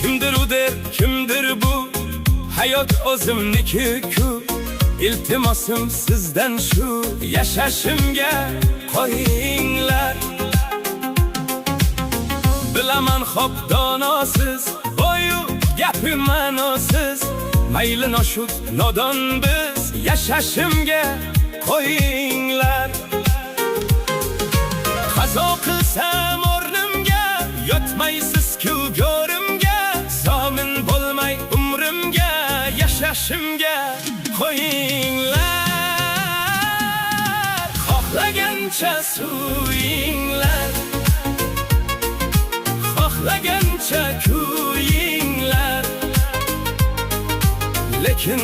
Kimdir u der, kimdir bu? Hayot o'zimniki-ku. İltimosim sizdan shu, yashashimga qo'yinglar. Bilaman xo'p donosiz, boyu gapi ma'nosiz. Mayli noshud nodon biz, yashashimga qo'yinglar. Qazo qilsam o'rnimga, yotmaysiz-ku go'rimga. Zomin bo'lmay umrimga, yashashimga qo'yinglar. Xohlagancha suyinglar, xohlagancha kuyinglar. Lekin